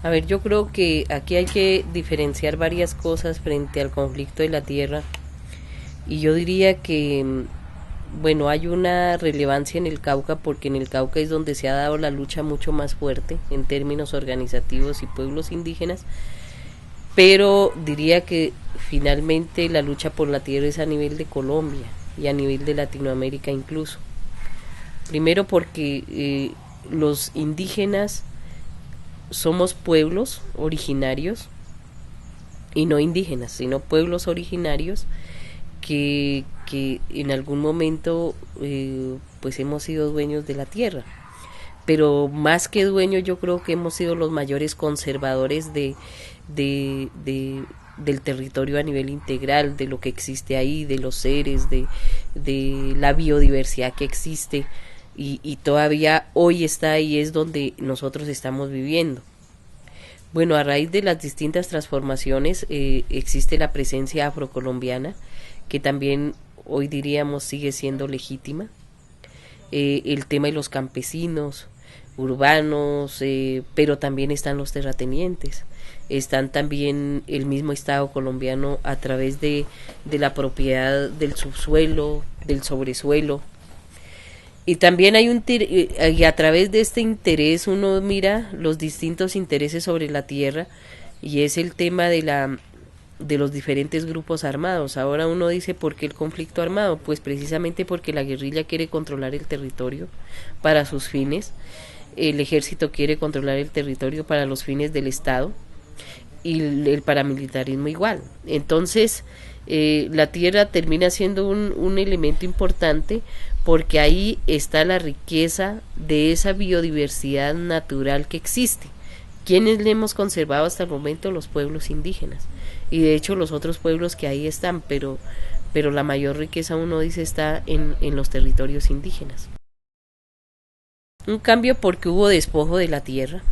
A ver, yo creo que aquí hay que diferenciar varias cosas frente al conflicto de la tierra y yo diría que, bueno, hay una relevancia en el Cauca porque en el Cauca es donde se ha dado la lucha mucho más fuerte en términos organizativos y pueblos indígenas, pero diría que finalmente la lucha por la tierra es a nivel de Colombia y a nivel de Latinoamérica incluso. Primero porque los indígenas somos pueblos originarios y no indígenas, sino pueblos originarios que en algún momento pues hemos sido dueños de la tierra. Pero más que dueños yo creo que hemos sido los mayores conservadores del territorio a nivel integral, de lo que existe ahí, de los seres, de la biodiversidad que existe y todavía hoy está ahí, es donde nosotros estamos viviendo. Bueno, a raíz de las distintas transformaciones existe la presencia afrocolombiana, que también hoy diríamos sigue siendo legítima. El tema de los campesinos, urbanos, pero también están los terratenientes. Están también el mismo Estado colombiano a través de la propiedad del subsuelo, del sobresuelo. Y también hay y a través de este interés uno mira los distintos intereses sobre la tierra y es el tema de los diferentes grupos armados. Ahora uno dice ¿por qué el conflicto armado? Pues precisamente porque la guerrilla quiere controlar el territorio para sus fines, el ejército quiere controlar el territorio para los fines del Estado y el paramilitarismo igual. Entonces la tierra termina siendo un elemento importante porque ahí está la riqueza de esa biodiversidad natural que existe. ¿Quiénes le hemos conservado hasta el momento? Los pueblos indígenas. Y de hecho los otros pueblos que ahí están, pero la mayor riqueza uno dice está en los territorios indígenas. Un cambio porque hubo despojo de la tierra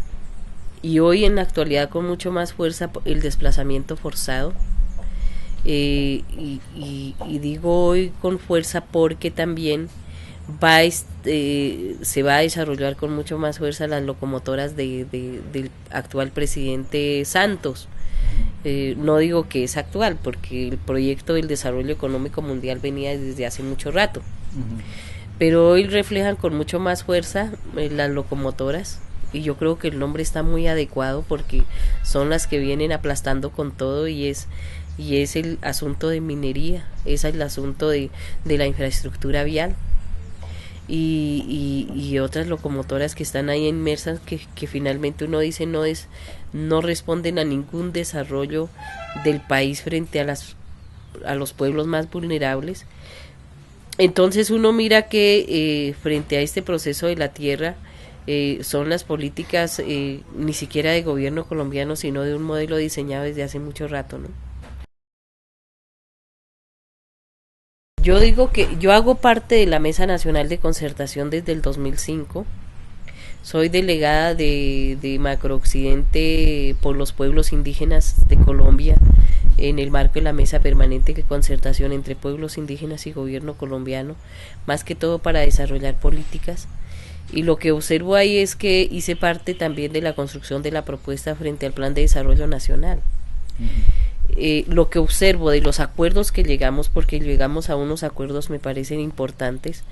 y hoy en la actualidad con mucho más fuerza el desplazamiento forzado. Y digo hoy con fuerza porque también se va a desarrollar con mucho más fuerza las locomotoras del actual presidente Santos. No digo que es actual porque el proyecto del desarrollo económico mundial venía desde hace mucho rato, pero hoy reflejan con mucho más fuerza las locomotoras y yo creo que el nombre está muy adecuado porque son las que vienen aplastando con todo y es el asunto de minería, es el asunto de la infraestructura vial y otras locomotoras que están ahí inmersas que finalmente uno dice no responden a ningún desarrollo del país frente a los pueblos más vulnerables. Entonces uno mira que frente a este proceso de la tierra son las políticas ni siquiera de gobierno colombiano sino de un modelo diseñado desde hace mucho rato, ¿no? Yo digo que yo hago parte de la Mesa Nacional de Concertación desde el 2005. Soy delegada de Macrooccidente por los pueblos indígenas de Colombia en el marco de la Mesa Permanente de Concertación entre pueblos indígenas y gobierno colombiano, más que todo para desarrollar políticas. Y lo que observo ahí es que hice parte también de la construcción de la propuesta frente al Plan de Desarrollo Nacional. Lo que observo de los acuerdos que llegamos, porque llegamos a unos acuerdos me parecen importantes,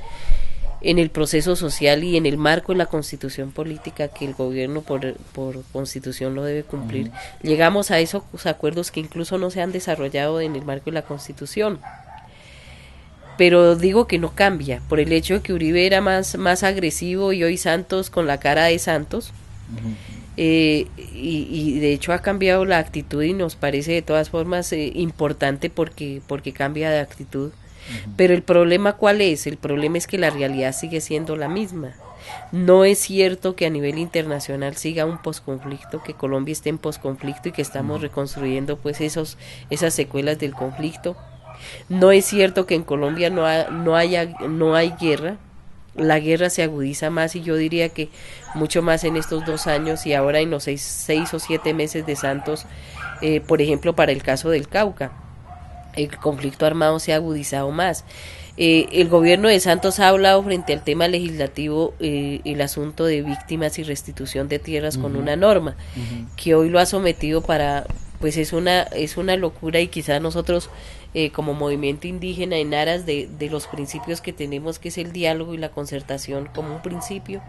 en el proceso social y en el marco de la constitución política que el gobierno por constitución lo debe cumplir, llegamos a esos acuerdos que incluso no se han desarrollado en el marco de la constitución. Pero digo que no cambia, por el hecho de que Uribe era más agresivo y hoy Santos con la cara de Santos, y de hecho ha cambiado la actitud y nos parece de todas formas importante porque cambia de actitud. Pero el problema ¿cuál es? El problema es que la realidad sigue siendo la misma. No es cierto que a nivel internacional siga un posconflicto, que Colombia esté en posconflicto y que estamos reconstruyendo pues esas secuelas del conflicto. No es cierto que en Colombia no hay guerra. La guerra se agudiza más y yo diría que mucho más en estos 2 años y ahora en los 6 o 7 meses de Santos, por ejemplo para el caso del Cauca. el conflicto armado se ha agudizado más. El gobierno de Santos ha hablado frente al tema legislativo el asunto de víctimas y restitución de tierras con una norma que hoy lo ha sometido para, pues es una locura, y quizás nosotros como movimiento indígena, en aras de los principios que tenemos, que es el diálogo y la concertación como un principio,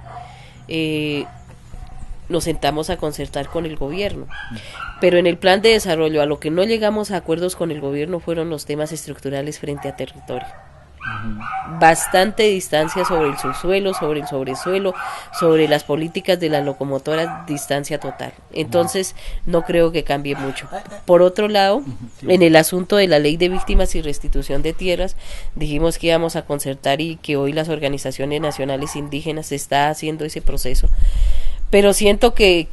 nos sentamos a concertar con el gobierno. Pero en el plan de desarrollo, a lo que no llegamos a acuerdos con el gobierno fueron los temas estructurales frente a territorio. Bastante distancia sobre el subsuelo, sobre el sobresuelo, sobre las políticas de las locomotoras, distancia total. Entonces no creo que cambie mucho. Por otro lado, en el asunto de la ley de víctimas y restitución de tierras, dijimos que íbamos a concertar, y que hoy las organizaciones nacionales indígenas está haciendo ese proceso. Pero siento que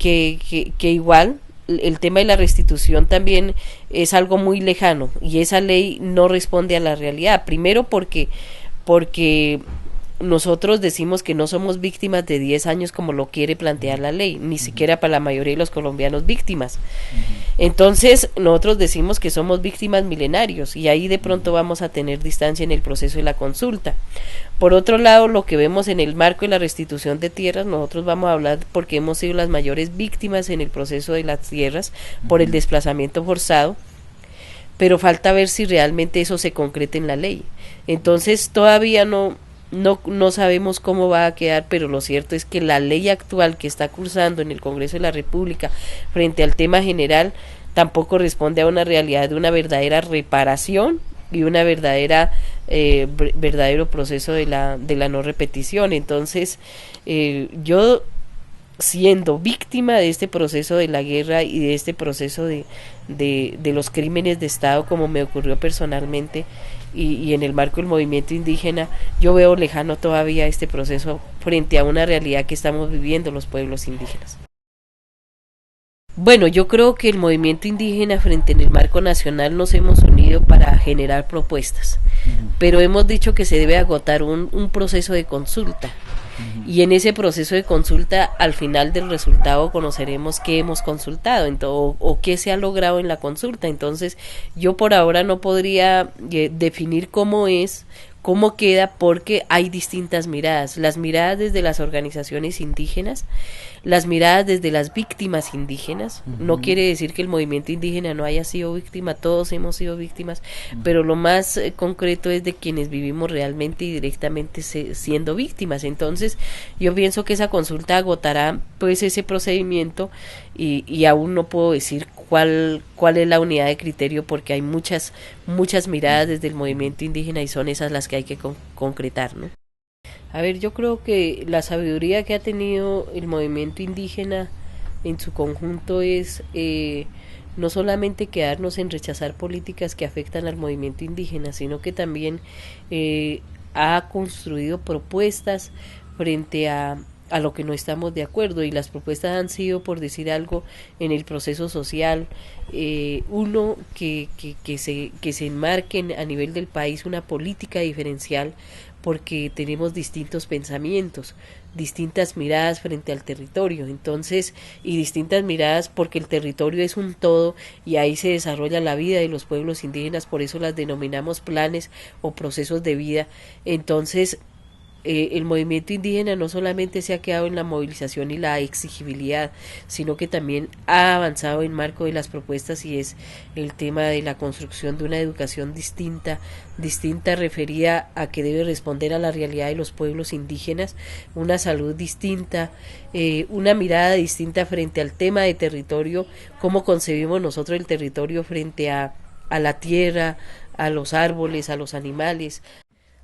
igual el tema de la restitución también es algo muy lejano, y esa ley no responde a la realidad. Primero porque nosotros decimos que no somos víctimas de 10 años como lo quiere plantear la ley, ni siquiera para la mayoría de los colombianos víctimas. Entonces nosotros decimos que somos víctimas milenarios, y ahí de pronto vamos a tener distancia en el proceso de la consulta. Por otro lado, lo que vemos en el marco de la restitución de tierras, nosotros vamos a hablar porque hemos sido las mayores víctimas en el proceso de las tierras por el desplazamiento forzado, pero falta ver si realmente eso se concreta en la ley. Entonces todavía no sabemos cómo va a quedar, pero lo cierto es que la ley actual que está cursando en el Congreso de la República frente al tema general tampoco responde a una realidad de una verdadera reparación y una verdadero proceso de la no repetición. Entonces yo, siendo víctima de este proceso de la guerra y de este proceso de los crímenes de Estado, como me ocurrió personalmente, y en el marco del movimiento indígena, yo veo lejano todavía este proceso frente a una realidad que estamos viviendo los pueblos indígenas. Bueno, yo creo que el movimiento indígena frente en el marco nacional nos hemos unido para generar propuestas, pero hemos dicho que se debe agotar un proceso de consulta, y en ese proceso de consulta, al final del resultado, conoceremos qué hemos consultado o qué se ha logrado en la consulta. Entonces yo por ahora no podría definir cómo queda, porque hay distintas miradas, las miradas desde las organizaciones indígenas, las miradas desde las víctimas indígenas. No quiere decir que el movimiento indígena no haya sido víctima, todos hemos sido víctimas, pero lo más concreto es de quienes vivimos realmente y directamente siendo víctimas. Entonces yo pienso que esa consulta agotará pues ese procedimiento, y aún no puedo decir cuál es la unidad de criterio, porque hay muchas miradas desde el movimiento indígena, y son esas las que hay que concretar, ¿no? A ver, yo creo que la sabiduría que ha tenido el movimiento indígena en su conjunto es no solamente quedarnos en rechazar políticas que afectan al movimiento indígena, sino que también ha construido propuestas frente a lo que no estamos de acuerdo, y las propuestas han sido, por decir algo, en el proceso social, uno, que se enmarque a nivel del país una política diferencial, porque tenemos distintos pensamientos, distintas miradas frente al territorio, entonces, y distintas miradas porque el territorio es un todo, y ahí se desarrolla la vida de los pueblos indígenas, por eso las denominamos planes o procesos de vida. Entonces el movimiento indígena no solamente se ha quedado en la movilización y la exigibilidad, sino que también ha avanzado en marco de las propuestas, y es el tema de la construcción de una educación distinta referida a que debe responder a la realidad de los pueblos indígenas, una salud distinta, una mirada distinta frente al tema de territorio, cómo concebimos nosotros el territorio frente a la tierra, a los árboles, a los animales.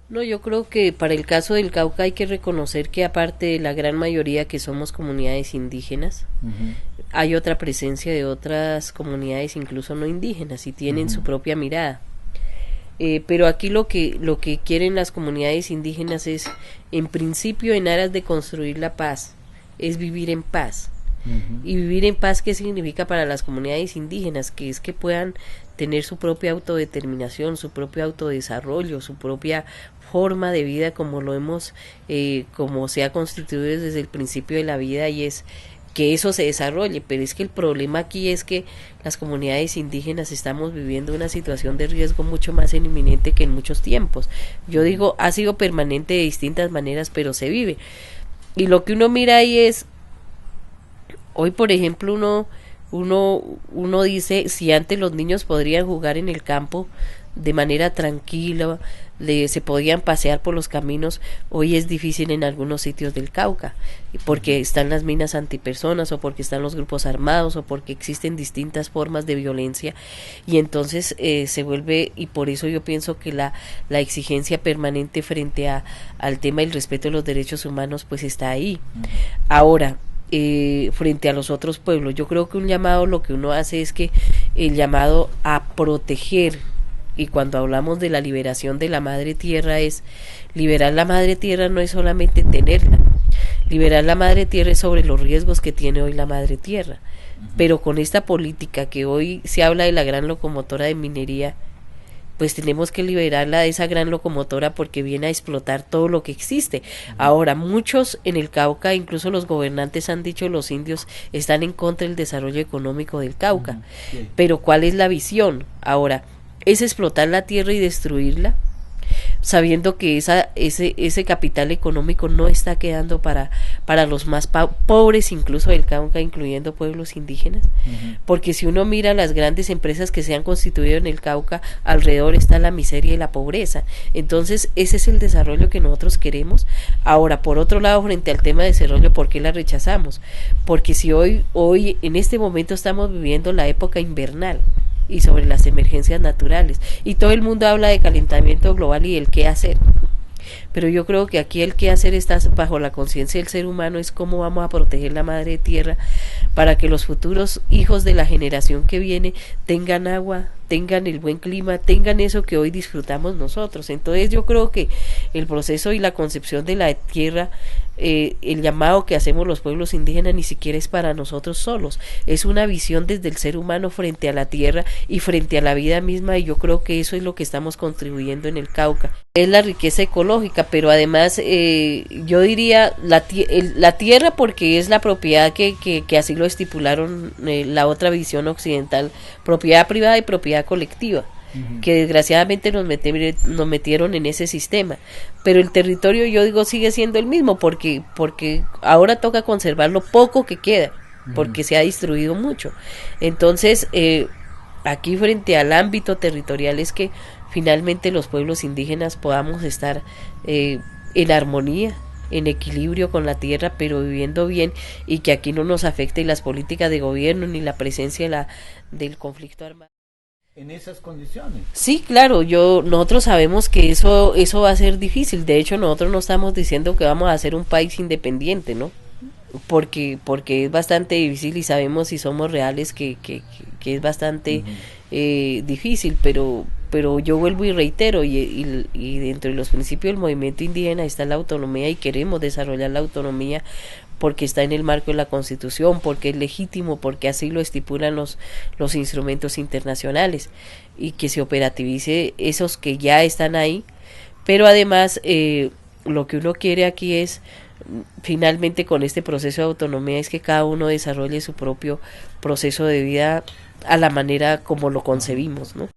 No, yo creo que para el caso del Cauca hay que reconocer que, aparte de la gran mayoría que somos comunidades indígenas, hay otra presencia de otras comunidades incluso no indígenas, y tienen su propia mirada. Pero aquí lo que quieren las comunidades indígenas es, en principio, en aras de construir la paz, es vivir en paz. Y vivir en paz, ¿qué significa para las comunidades indígenas? Que es que puedan tener su propia autodeterminación, su propio autodesarrollo, su propia forma de vida, como lo hemos, como se ha constituido desde el principio de la vida, y es que eso se desarrolle, pero es que el problema aquí es que las comunidades indígenas estamos viviendo una situación de riesgo mucho más inminente que en muchos tiempos. Yo digo, ha sido permanente de distintas maneras, pero se vive. Y lo que uno mira ahí es, hoy por ejemplo uno dice, si antes los niños podrían jugar en el campo de manera tranquila, se podían pasear por los caminos, hoy es difícil en algunos sitios del Cauca, porque están las minas antipersonas, o porque están los grupos armados, o porque existen distintas formas de violencia, y entonces se vuelve, y por eso yo pienso que la exigencia permanente frente al tema del respeto de los derechos humanos pues está ahí. Ahora, frente a los otros pueblos, yo creo que un llamado, lo que uno hace es que el llamado a proteger, y cuando hablamos de la liberación de la madre tierra, es liberar la madre tierra, no es solamente tenerla, liberar la madre tierra es sobre los riesgos que tiene hoy la madre tierra, pero con esta política que hoy se habla de la gran locomotora de minería, pues tenemos que liberarla de esa gran locomotora porque viene a explotar todo lo que existe. Ahora, muchos en el Cauca, incluso los gobernantes han dicho, los indios están en contra del desarrollo económico del Cauca, pero ¿cuál es la visión? Ahora, ¿es explotar la tierra y destruirla? Sabiendo que ese capital económico no está quedando para los más pobres, incluso del Cauca, incluyendo pueblos indígenas, porque si uno mira las grandes empresas que se han constituido en el Cauca, alrededor está la miseria y la pobreza. Entonces ese es el desarrollo que nosotros queremos. Ahora, por otro lado, frente al tema de desarrollo, ¿por qué la rechazamos? Porque si hoy en este momento estamos viviendo la época invernal y sobre las emergencias naturales, y todo el mundo habla de calentamiento global y el qué hacer, pero yo creo que aquí el qué hacer está bajo la conciencia del ser humano, es cómo vamos a proteger la madre tierra para que los futuros hijos de la generación que viene tengan agua, tengan el buen clima, tengan eso que hoy disfrutamos nosotros. Entonces yo creo que el proceso y la concepción de la tierra, el llamado que hacemos los pueblos indígenas ni siquiera es para nosotros solos, es una visión desde el ser humano frente a la tierra y frente a la vida misma, y yo creo que eso es lo que estamos contribuyendo en el Cauca, es la riqueza ecológica, pero además yo diría la tierra porque es la propiedad que así lo estipularon la otra visión occidental, propiedad privada y propiedad colectiva, que desgraciadamente nos metieron en ese sistema, pero el territorio, yo digo, sigue siendo el mismo porque ahora toca conservar lo poco que queda, porque se ha destruido mucho. Entonces aquí frente al ámbito territorial es que finalmente los pueblos indígenas podamos estar en armonía, en equilibrio con la tierra, pero viviendo bien, y que aquí no nos afecte las políticas de gobierno ni la presencia del conflicto armado. En esas condiciones. Sí, claro, nosotros sabemos que eso va a ser difícil. De hecho, nosotros no estamos diciendo que vamos a ser un país independiente, ¿no? Porque es bastante difícil, y sabemos, si somos reales, que es bastante difícil, pero yo vuelvo y reitero, y dentro de los principios del movimiento indígena está la autonomía, y queremos desarrollar la autonomía porque está en el marco de la Constitución, porque es legítimo, porque así lo estipulan los instrumentos internacionales, y que se operativice esos que ya están ahí, pero además lo que uno quiere aquí es, finalmente, con este proceso de autonomía, es que cada uno desarrolle su propio proceso de vida a la manera como lo concebimos, ¿no?